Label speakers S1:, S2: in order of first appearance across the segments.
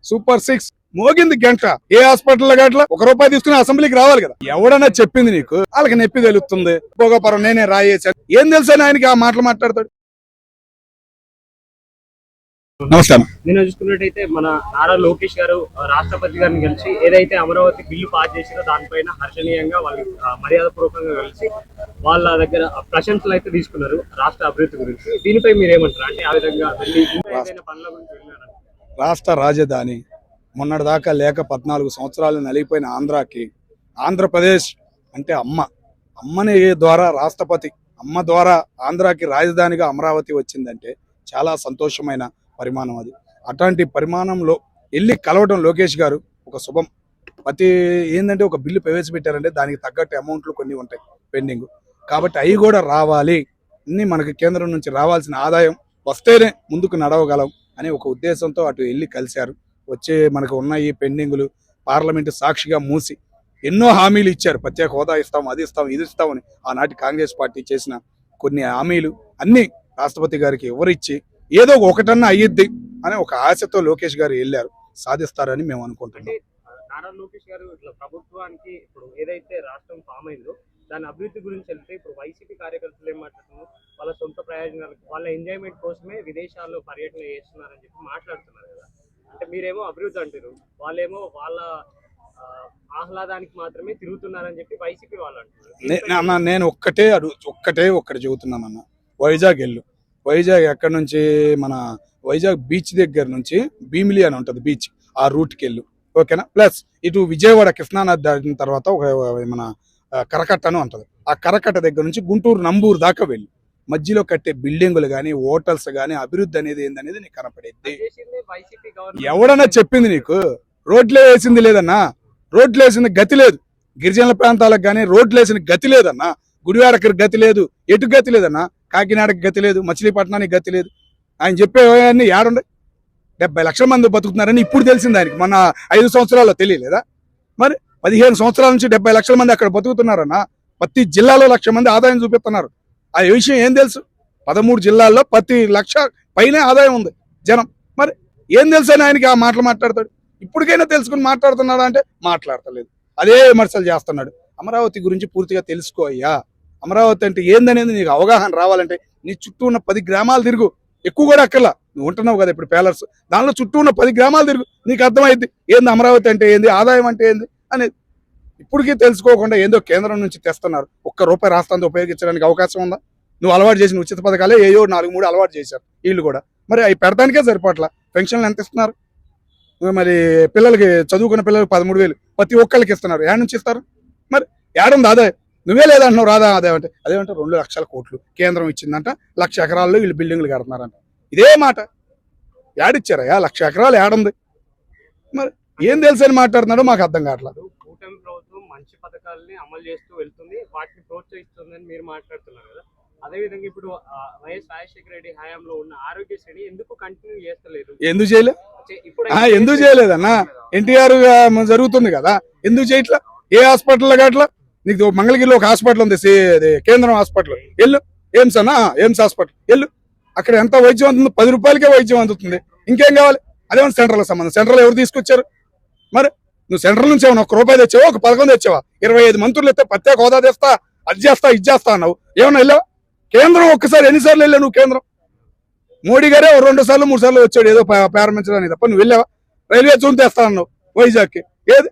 S1: Super 6 మోగింది గంట. ఏ hospital గట్ల 1 రూపాయి తీసుకుని అసెంబ్లీకి రావాలి కదా. ఎవడన్నా చెప్పింది నీకు? వాళ్ళకి నొప్పి తెలుస్తుంది. భోగాపురం నేనే రాయేసాను. ఏం తెలుసని ఆయనకి ఆ మాటలు మాట్లాడతాడు. నమస్కారం.
S2: నేను చూసుకున్నట్టయితే మన నారా లోకేష్ గారు రాష్ట్రపతి గారిని కలిసి ఏదైతే అమరావతి బిల్లు పాస్ చేసినో దానిపైన హర్షణీయంగా వాళ్ళు మర్యాద పూర్వకంగా కలిసి వాళ్ళ దగ్గర ప్రశంసలు అయితే తీసుకున్నారు రాష్ట్ర అభివృద్ధి గురించి. దీనిపై మీరేమంటారు? అంటే ఆ విధంగా పనుల గురించి
S1: రాష్ట్ర రాజధాని మొన్నటిదాకా లేక 14 సంవత్సరాలు నలిగిపోయిన ఆంధ్రాకి ఆంధ్రప్రదేశ్ అంటే అమ్మని ద్వారా రాష్ట్రపతి అమ్మ ద్వారా ఆంధ్రాకి రాజధానిగా అమరావతి వచ్చిందంటే చాలా సంతోషమైన పరిమాణం అది. అట్లాంటి పరిమాణంలో వెళ్ళి కలవడం లోకేష్ గారు ఒక శుభం. ఏంటంటే ఒక బిల్లు ప్రవేశపెట్టారంటే దానికి తగ్గట్టు అమౌంట్లు కొన్ని ఉంటాయి పెండింగ్. కాబట్టి అవి కూడా రావాలి. అన్ని మనకి కేంద్రం నుంచి రావాల్సిన ఆదాయం వస్తేనే ముందుకు నడవగలం అనే ఒక ఉద్దేశంతో అటు వెళ్ళి కలిశారు. వచ్చే మనకు ఉన్న ఈ పెండింగులు పార్లమెంటు సాక్షిగా మూసి ఎన్నో హామీలు ఇచ్చారు. ప్రత్యేక హోదా ఇస్తాం, అది ఇస్తాం, ఇది ఇస్తామని ఆనాటి కాంగ్రెస్ పార్టీ చేసిన కొన్ని హామీలు అన్ని రాష్ట్రపతి గారికి ఎవరిచ్చి ఏదో ఒకటన్నా అయ్యిద్ది అనే ఒక ఆశతో లోకేష్ గారు వెళ్ళారు. సాధిస్తారని మేము అనుకుంటున్నాం.
S2: నారా లోకేష్ గారు ఇట్లా ప్రభుత్వానికి ఇప్పుడు ఏదైతే రాష్ట్రం ఫామ్ అయిందో దాని అభివృద్ధి గురించి వెళ్తే ఇప్పుడు వైసీపీ కార్యకర్తలు ఏం మాట్లాడుతున్నారు? వాళ్ళ సొంత ప్రయోజనాలకు వాళ్ళ ఎంజాయ్మెంట్ కోసమే విదేశాల్లో పర్యటన చేస్తున్నారని చెప్పి మాట్లాడుతున్నారు కదా. అంటే మీరేమో అభివృద్ధి అంటారు, వాళ్ళేమో వాళ్ళ ఆహ్లాదానికి మాత్రమే తిరుగుతున్నారని చెప్పి వైసీపీ వాళ్ళు అంటున్నారు.
S1: నేను ఒక్కటి చెబుతున్నానన్న. వైజాగ్ వెళ్ళు. వైజాగ్ ఎక్కడి నుంచి మన వైజాగ్ బీచ్ దగ్గర నుంచి భీమిలి అని ఉంటుంది బీచ్, ఆ రూట్కి వెళ్ళు. ఓకేనా? ప్లస్ ఇటు విజయవాడ కృష్ణానది దాటిన తర్వాత ఒక మన కరకట్ట అని ఉంటుంది. ఆ కరకట్ట దగ్గర నుంచి గుంటూరు నంబూరు దాకా వెళ్ళు. మధ్యలో కట్టే బిల్డింగులు కానీ హోటల్స్ కానీ అభివృద్ధి అనేది ఏందనేది నీకు కనపడేది. ఎవడన్నా చెప్పింది నీకు? రోడ్లే వేసింది లేదన్నా. రోడ్లు వేసిన గతి లేదు. గిరిజనుల ప్రాంతాలకు కానీ రోడ్లు వేసిన గతి లేదన్నా. గుడివాడకి గతి లేదు, ఎటు గతి లేదన్నా. కాకినాడకి గతి లేదు, మచిలీపట్నానికి గతి లేదు. ఆయన చెప్పేవన్నీ ఏడుండే 70 లక్షల మంది బతుకుతున్నారని ఇప్పుడు తెలిసింది ఆయనకి. మన 5 సంవత్సరాల్లో తెలియలేదా? మరి 15 సంవత్సరాల నుంచి 70 లక్షల మంది అక్కడ బతుకుతున్నారన్నా. ప్రతి జిల్లాలో 1,00,000 మంది ఆదాయం చూపిస్తున్నారు. ఆ విషయం ఏం తెలుసు? 13 జిల్లాల్లో ప్రతి 1,00,000 పైనే ఆదాయం ఉంది జనం. మరి ఏం తెలుసు అని ఆయనకి ఆ మాటలు మాట్లాడతాడు? ఇప్పటికైనా తెలుసుకుని మాట్లాడుతున్నాడా అంటే మాట్లాడతలేదు. అదే విమర్శలు చేస్తున్నాడు. అమరావతి గురించి పూర్తిగా తెలుసుకో అయ్యా. అమరావతి అంటే ఏందనేది నీకు అవగాహన రావాలంటే నీ చుట్టూ ఉన్న 10 గ్రామాలు తిరుగు. ఎక్కువ కూడా అక్కర్లా. నువ్వు ఉంటున్నావు కదా ఇప్పుడు ప్యాలర్స్, దానిలో చుట్టూ ఉన్న 10 గ్రామాలు తిరుగు. నీకు అర్థమైంది ఏంది అమరావతి అంటే ఏంది, ఆదాయం అంటే ఏంది అనేది. ఇప్పటికీ తెలుసుకోకుండా ఏందో కేంద్రం నుంచి తెస్తున్నారు. ₹1 రాష్ట్రాన్ని ఉపయోగించడానికి అవకాశం ఉందా? నువ్వు అలవాటు చేసిన ఉచిత పథకాలే ఏయో 4-3 అలవాటు చేశారు వీళ్ళు కూడా. మరి అవి పెడతానికే సరిపోట్లా. పెన్షన్లు ఎంత ఇస్తున్నారు? మరి పిల్లలకి చదువుకున్న పిల్లలకి 13,000 ప్రతి ఒక్కరికి ఇస్తున్నారు. ఏడ నుంచి ఇస్తారు? మరి ఏడుంది ఆదాయం? నువ్వే లేదంటున్నావు రాదా ఆదాయం అంటే. అదేమంటే 2 లక్షల కోట్లు కేంద్రం ఇచ్చిందంట. 1,00,000 ఎకరాల్లో వీళ్ళు బిల్డింగ్లు కడుతున్నారంట. ఇదే మాట ఏడిచ్చారయ్యా? 1,00,000 ఎకరాలు ఏడుంది? మరి ఏం తెలుసు అని మాట్లాడుతున్నాడో మాకు అర్థం కావట్లేదు.
S2: కూటమి ప్రభుత్వం మంచి పథకాలని అమలు చేస్తూ వెళ్తుంది, వాటిని ప్రోత్సహిస్తుందని మీరు మాట్లాడుతున్నారు కదా. అదేవిధంగా ఇప్పుడు వైఎస్ రాజశేఖర రెడ్డి హయాంలో ఉన్న ఆరోగ్యశ్రేణి ఎందుకు కంటిన్యూ చేస్తలేదు?
S1: ఎందుకు చేయలేదన్నా? ఎన్టీఆర్ జరుగుతుంది కదా, ఎందుకు చేయట్లా? ఏ హాస్పిటల్ గట్లా? నీకు మంగళగిరిలో ఒక హాస్పిటల్ ఉంది, కేంద్రం హాస్పిటల్. వెళ్ళు. ఎయిమ్స్ అన్నా, ఎయిమ్స్ హాస్పిటల్ వెళ్ళు. అక్కడ ఎంత వైద్యం అందుతుంది? 10 రూపాయలకే వైద్యం అందుతుంది. ఇంకేం కావాలి? అదేమన్నా సెంట్రల్ సంబంధం? సెంట్రల్ ఎవరు తీసుకొచ్చారు? మరి నువ్వు సెంట్రల్ నుంచి ఏమన్నా ₹1 తెచ్చావా, ఒక పథకం తెచ్చావా? 25 మంత్రులు ఎత్తే ప్రత్యేక హోదా తెస్తా, అది చేస్తా, ఇది చేస్తా అన్నావు. ఏమన్నా వెళ్ళావా? కేంద్రం ఒక్కసారి ఎన్నిసార్లు వెళ్ళావు నువ్వు? కేంద్రం మోడీ గారే 2 సార్లు 3 సార్లు వచ్చాడు ఏదో ప్రారంభించడానికి తప్ప. నువ్వు వెళ్ళావా? రైల్వే జోన్ తెస్తా అన్నావు వైజాగ్కి. ఏది?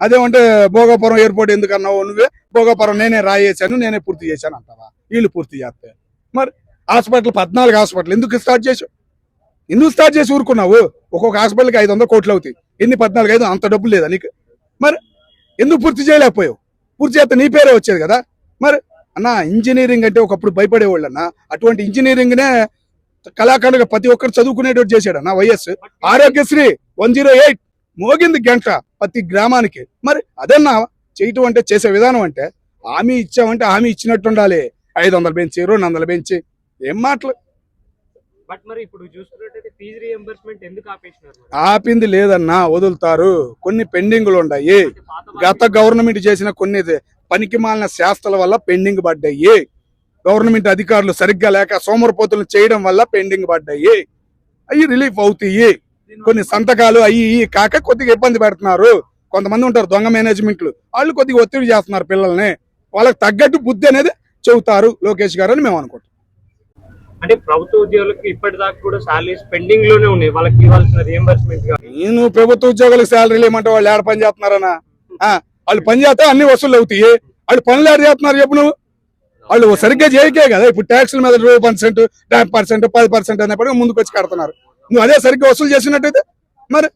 S1: అదేమంటే భోగాపురం ఎయిర్పోర్ట్ ఎందుకు అన్నావు? నువ్వే భోగాపురం నేనే రాయేసాను, నేనే పూర్తి చేశాను అంటావా? వీళ్ళు పూర్తి చేస్తే మరి హాస్పిటల్ 14 హాస్పిటల్ ఎందుకు స్టార్ట్ చేసావు? ఎందుకు స్టార్ట్ చేసి ఊరుకున్నావు? ఒక్కొక్క హాస్పిటల్కి 500 కోట్లు అవుతాయి. ఎన్ని 14 అంత డబ్బులు లేదా నీకు? మరి ఎందుకు పూర్తి చేయలేకపోయావు? పూర్తి చేస్తే నీ పేరే వచ్చేది కదా. మరి అన్న ఇంజనీరింగ్ అంటే ఒకప్పుడు భయపడేవాళ్ళు అన్న. అటువంటి ఇంజనీరింగ్నే కళాఖండగా ప్రతి ఒక్కరు చదువుకునేటట్టు చేశాడన్న వైఎస్. ఆరోగ్యశ్రీ 108 మోగింది గంట ప్రతి గ్రామానికి. మరి అదన్నా చేయటం అంటే, చేసే విధానం అంటే హామీ ఇచ్చామంటే హామీ ఇచ్చినట్టు ఉండాలి. 500 పెంచి 200 పెంచి ఏం మాటలు?
S2: బట్ మరి ఇప్పుడు చూసుకున్నట్టయితే ఫీజు రీయింబర్స్మెంట్ ఎందుకు ఆపేసినారు?
S1: ఆపింది లేదన్నా, వదులుతారు. కొన్ని పెండింగ్లు ఉన్నాయి. గత గవర్నమెంట్ చేసిన కొన్ని పనికి మాలిన శాస్త్రాల వల్ల పెండింగ్ పడ్డాయి. గవర్నమెంట్ అధికారులు సరిగ్గా లేక సోమరపోతులు చేయడం వల్ల పెండింగ్ పడ్డాయి. అవి రిలీఫ్ అవుతాయి. కొన్ని సంతకాలు అయ్యి ఇయ్యి కాక కొద్దిగా ఇబ్బంది పెడుతున్నారు. కొంతమంది ఉంటారు దొంగ మేనేజ్మెంట్లు, వాళ్ళు కొద్దిగా ఒత్తిడి చేస్తున్నారు పిల్లల్ని. వాళ్ళకి తగ్గట్టు బుద్ధి అనేది చెబుతారు లోకేష్ గారు అని మేము అనుకుంటాం.
S2: అంటే ప్రభుత్వ ఉద్యోగులకు ఇప్పటిదాకా కూడా సాలరీస్ పెండింగ్ లోనే ఉన్నాయి, వాళ్ళకి ఇవ్వాల్సిన రియంబర్స్మెంట్ గా.
S1: నేను ప్రభుత్వ ఉద్యోగులకు శాలరీలు ఏమంటే వాళ్ళు ఏడ పని చేస్తున్నారన్నా? వాళ్ళు పని చేస్తే అన్ని వసూలు అవుతాయి. వాళ్ళు పనులు ఏడ చేస్తున్నారు చెప్పు నువ్వు? వాళ్ళు సరిగ్గా చేయకే కదా. ఇప్పుడు ట్యాక్సుల మీద 20%, 10%, 10% అనేప్పటికీ ముందుకు వచ్చి కడుతున్నారు. నువ్వు అదే సరిగ్గా వసూలు చేసినట్టయితే మరి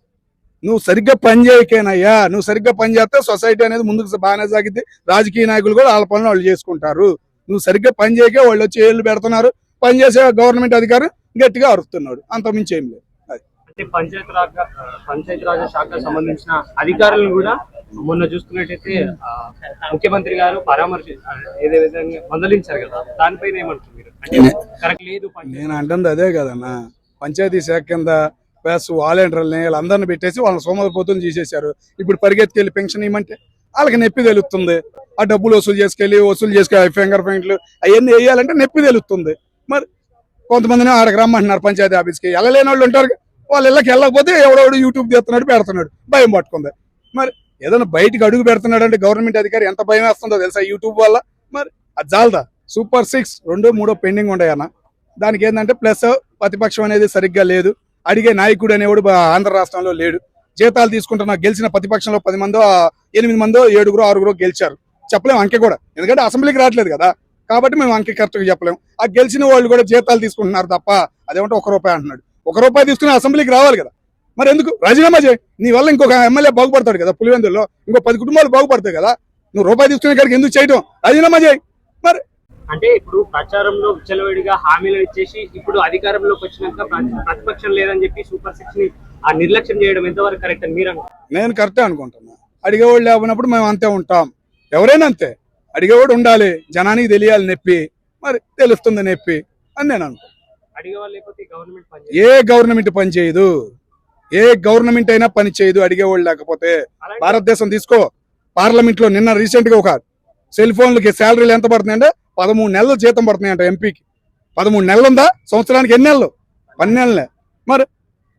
S1: నువ్వు సరిగ్గా పని చేయకేనయ్యా. నువ్వు సరిగ్గా పని చేస్తే సొసైటీ అనేది ముందుకు బాగానే సాగిద్ది. రాజకీయ నాయకులు కూడా వాళ్ళ పనులు వాళ్ళు చేసుకుంటారు. నువ్వు సరిగ్గా పని చేయకే వాళ్ళు వచ్చి ఏళ్ళు పెడుతున్నారు. పని చేసే గవర్నమెంట్ అధికారి గట్టిగా అరుస్తున్నాడు, అంత మించి ఏం లేదు.
S2: అంటే పంచాయతీరాజ్ శాఖకు సంబంధించిన అధికారులను కూడా మొన్న చూసుకున్నట్టయితే ముఖ్యమంత్రి గారు ఏదే విధంగా మందలించారు కదా, దానిపైన ఏమంటారు మీరు? అంటే కరెక్ట్ లేదు.
S1: నేను అంటుంది అదే కదన్నా, పంచాయతీ శాఖ కింద ప్లస్ వాలంటీర్లని వీళ్ళందరిని పెట్టేసి వాళ్ళని సోమరిపోతులు తీసేశారు. ఇప్పుడు పరిగెత్తుకెళ్ళి పెన్షన్ ఇవ్వమంటే వాళ్ళకి నొప్పి తెలుస్తుంది. ఆ డబ్బులు వసూలు చేసుకెళ్ళి ఫింగర్ ప్రింట్లు అవన్నీ వేయాలంటే నొప్పి తెలుస్తుంది. మరి కొంతమందిని ఆడకు రమ్మంటున్నారు పంచాయతీ ఆఫీస్కి. వెళ్ళలేని వాళ్ళు ఉంటారు, వాళ్ళ ఇళ్ళకి వెళ్ళకపోతే ఎవడెవడు యూట్యూబ్ తీస్తున్నాడు పెడుతున్నాడు, భయం పట్టుకుంది. మరి ఏదైనా బయటకు అడుగు పెడుతున్నాడు అంటే గవర్నమెంట్ అధికారి ఎంత భయం వేస్తుందో తెలుసా యూట్యూబ్ వల్ల. మరి అది చాలదా? సూపర్ 6 2, 3 పెండింగ్ ఉన్నాయన్న. దానికి ఏంటంటే ప్లస్ ప్రతిపక్షం అనేది సరిగ్గా లేదు. అడిగే నాయకుడు అనేవాడు ఆంధ్ర రాష్ట్రంలో లేడు. జీతాలు తీసుకుంటున్న గెలిచిన ప్రతిపక్షంలో 10 మందో 8 మందో 7గురో 6గురో గెలిచారు. చెప్పలేము అంకె కూడా, ఎందుకంటే అసెంబ్లీకి రావట్లేదు కదా. కాబట్టి మేము అంకె కరెక్ట్గా చెప్పలేము. ఆ గెలిచిన వాళ్ళు కూడా జీతాలు తీసుకుంటున్నారు తప్ప అదేమంటే ₹1 అంటున్నాడు. ₹1 తీసుకుని అసెంబ్లీకి రావాలి కదా. మరి ఎందుకు రాజీనామా చేయి? నీ వల్ల ఇంకొక ఎమ్మెల్యే బాగుపడతాడు కదా, పులివెందుల్లో ఇంకో 10 కుటుంబాలు బాగుపడతాయి కదా. నువ్వు రూపాయి తీసుకునే కాడికి ఎందుకు చేయటం? రాజీనామా చేయి. మరి
S2: అంటే ఇప్పుడు ప్రచారంలో విచ్చలవిడిగా హామీలు ఇచ్చేసి ఇప్పుడు అధికారంలోకి వచ్చినాక ప్రతిపక్షం లేదని చెప్పి సూపర్ 6 ని నిర్లక్ష్యం చేయడం ఎంతవరకు కరెక్ట్ అని మీరు?
S1: నేను కరెక్టే అనుకుంటున్నా. అడిగేవాళ్ళు లేకపోయినప్పుడు మేము అంతే ఉంటాం. ఎవరైనా అంతే, అడిగేవాడు ఉండాలి. జనానికి తెలియాలి నొప్పి, మరి తెలుస్తుంది నొప్పి అని నేను అనుకుంటున్నాను. ఏ గవర్నమెంట్ పని చేయదు, ఏ గవర్నమెంట్ అయినా పని చేయదు అడిగేవాళ్ళు లేకపోతే. భారతదేశం తీసుకో, పార్లమెంట్ లో నిన్న రీసెంట్ గా ఒక సెల్ ఫోన్లకి శాలరీలు ఎంత పడుతున్నాయంటే 13 నెలలు జీతం పడుతున్నాయంట ఎంపీకి. 13 నెలలు ఉందా? సంవత్సరానికి ఎన్ని నెలలు? 12 నెలలే. మరి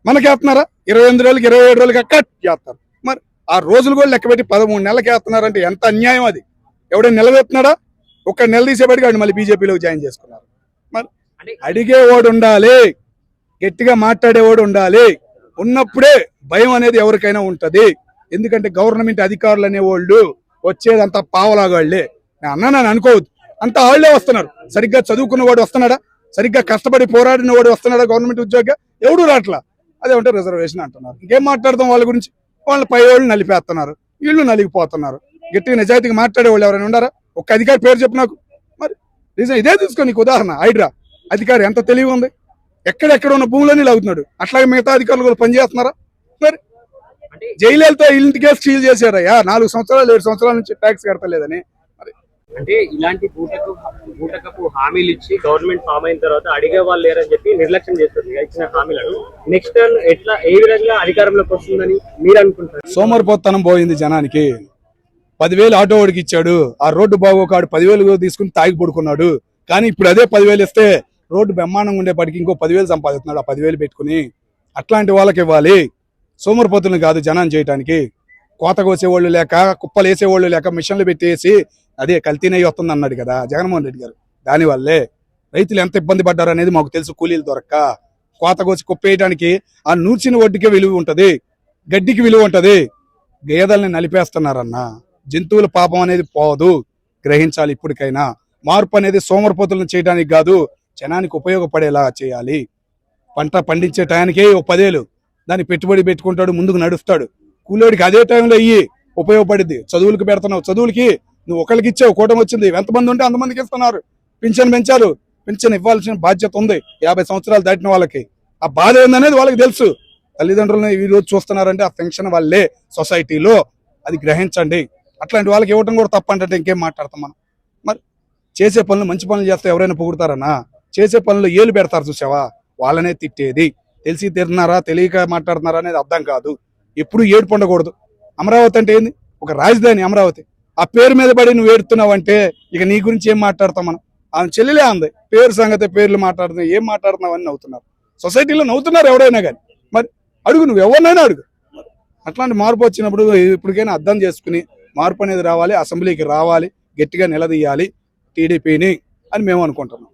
S1: మనకి వేస్తున్నారా? 28 రోజులకి 27 రోజులకి కట్ చేస్తారు. మరి ఆ రోజులు కూడా లెక్క పెట్టి 13 నెలలకి వేస్తున్నారంటే ఎంత అన్యాయం అది. ఎవడైనా నిలబెడుతున్నాడా? ఒక్క నెల తీసేపటికి వాడు మళ్ళీ బీజేపీలోకి జాయిన్ చేసుకున్నారు. మరి అడిగేవాడు ఉండాలి, గట్టిగా మాట్లాడేవాడు ఉండాలి. ఉన్నప్పుడే భయం అనేది ఎవరికైనా ఉంటది. ఎందుకంటే గవర్నమెంట్ అధికారులు అనేవాళ్ళు వచ్చేదంతా పావలాగాళ్లే. నేను అనుకోవద్దు, అంతా వాళ్లే వస్తున్నారు. సరిగ్గా చదువుకున్న వాడు వస్తున్నాడా? సరిగ్గా కష్టపడి పోరాడిన వాడు వస్తున్నాడా? గవర్నమెంట్ ఉద్యోగ ఎవడు రాట్లా. అదేమంటే రిజర్వేషన్ అంటున్నారు. ఇంకేం మాట్లాడదాం వాళ్ళ గురించి? వాళ్ళ పై వాళ్ళు నలిపేస్తున్నారు, వీళ్ళు నలిగిపోతున్నారు. గట్టిగా నిజాయితీగా మాట్లాడే వాళ్ళు ఎవరైనా ఉన్నారా? ఒక్క అధికారి పేరు చెప్పు నాకు. మరి రీజన్ ఇదే తీసుకో నీకు ఉదాహరణ. హైడ్రా అధికారి ఎంత తెలివి ఉంది, ఎక్కడెక్కడ ఉన్న భూములన్నీ లాగుతున్నాడు. అట్లాగే మిగతా అధికారులు కూడా పనిచేస్తున్నారా? మరి జైలుతో ఇంటికే సీల్ చేశారయ్యా. 4 సంవత్సరాలు 7 సంవత్సరాల నుంచి ట్యాక్స్ కడతలేదని.
S2: అంటే ఇలాంటి బూటకపు హామీలు ఇచ్చి గవర్నమెంట్ ఫామ్ అయిన తర్వాత అడిగే వాళ్ళు లేరని చెప్పి నిర్లక్ష్యం చేస్తుంది ఇచ్చిన హామీలను. నెక్స్ట్ టర్న్ ఎట్లా ఏ విధంగా అధికారంలోకి వస్తుందని మీరు అనుకుంటారు?
S1: సోమరిపోతనం పోయింది జనానికి. 10,000 ఆటో వాడికి ఇచ్చాడు, ఆ రోడ్డు బాగోకాడు 10,000 తీసుకుని తాగి పడుకున్నాడు. కానీ ఇప్పుడు అదే 10,000 ఇస్తే రోడ్డు బ్రహ్మాండంగా ఉండేపటికి ఇంకో 10,000 సంపాదిస్తున్నాడు ఆ 10,000 పెట్టుకుని. అట్లాంటి వాళ్ళకి ఇవ్వాలి, సోమరిపోతులను కాదు జనాన్ని చేయడానికి. కోత కోసేవాళ్ళు లేక, కుప్పలు వేసేవాళ్ళు లేక, మిషన్లు పెట్టేసి అదే కల్తీనయ్యి వస్తుంది అన్నాడు కదా జగన్మోహన్ రెడ్డి గారు. దానివల్లే రైతులు ఎంత ఇబ్బంది పడ్డారు అనేది మాకు తెలుసు. కూలీలు దొరక్క కోత కోసి కుప్పేయడానికి ఆ నూర్చిన వడ్డీకే విలువ ఉంటది, గడ్డికి విలువ ఉంటది. గేదెల్ని నలిపేస్తున్నారన్న. జంతువుల పాపం అనేది పోదు, గ్రహించాలి. ఇప్పటికైనా మార్పు అనేది సోమరిపోతులను చేయడానికి కాదు, జనానికి ఉపయోగపడేలా చేయాలి. పంట పండించే టయానికే 10,000 దాన్ని పెట్టుబడి పెట్టుకుంటాడు, ముందుకు నడుస్తాడు. కూలోడికి అదే టైంలో అయ్యి ఉపయోగపడింది. చదువులకు పెడుతున్నావు, చదువులకి నువ్వు ఒకరికి ఇచ్చావు, కూటమి వచ్చింది, ఎంతమంది ఉంటే అంతమందికి ఇస్తున్నారు. పింఛన్ పెంచారు, పింఛన్ ఇవ్వాల్సిన బాధ్యత ఉంది 50 సంవత్సరాలు దాటిన వాళ్ళకి. ఆ బాధ ఏందనేది వాళ్ళకి తెలుసు. తల్లిదండ్రులను ఈ రోజు చూస్తున్నారంటే ఆ పెన్షన్ వాళ్ళే సొసైటీలో, అది గ్రహించండి. అట్లాంటి వాళ్ళకి ఇవ్వటం కూడా తప్పంటే ఇంకేం మాట్లాడతాం మనం? మరి చేసే పనులు మంచి పనులు చేస్తే ఎవరైనా పొగుడతారన్నా? చేసే పనులు ఏలు పెడతారు చూసావా, వాళ్ళనే తిట్టేది. తెలిసి తిరుతున్నారా తెలియక మాట్లాడుతున్నారా అనేది అర్థం కాదు. ఎప్పుడు ఏడుపు ఉండకూడదు. అమరావతి అంటే ఏంది? ఒక రాజధాని అమరావతి. ఆ పేరు మీద పడి నువ్వు ఏడుతున్నావు అంటే ఇక నీ గురించి ఏం మాట్లాడతాం మనం? ఆమె చెల్లెలే అంది, పేరు సంగతి పేర్లు మాట్లాడుతున్నావు, ఏం మాట్లాడుతున్నావు అని నవ్వుతున్నారు. సొసైటీలో నవ్వుతున్నారు ఎవరైనా కానీ. మరి అడుగు, నువ్వు ఎవరినైనా అడుగు. అట్లాంటి మార్పు వచ్చినప్పుడు ఇప్పటికైనా అర్థం చేసుకుని మార్పు అనేది రావాలి, అసెంబ్లీకి రావాలి, గట్టిగా నిలదీయాలి టీడీపీని అని మేము అనుకుంటున్నాం.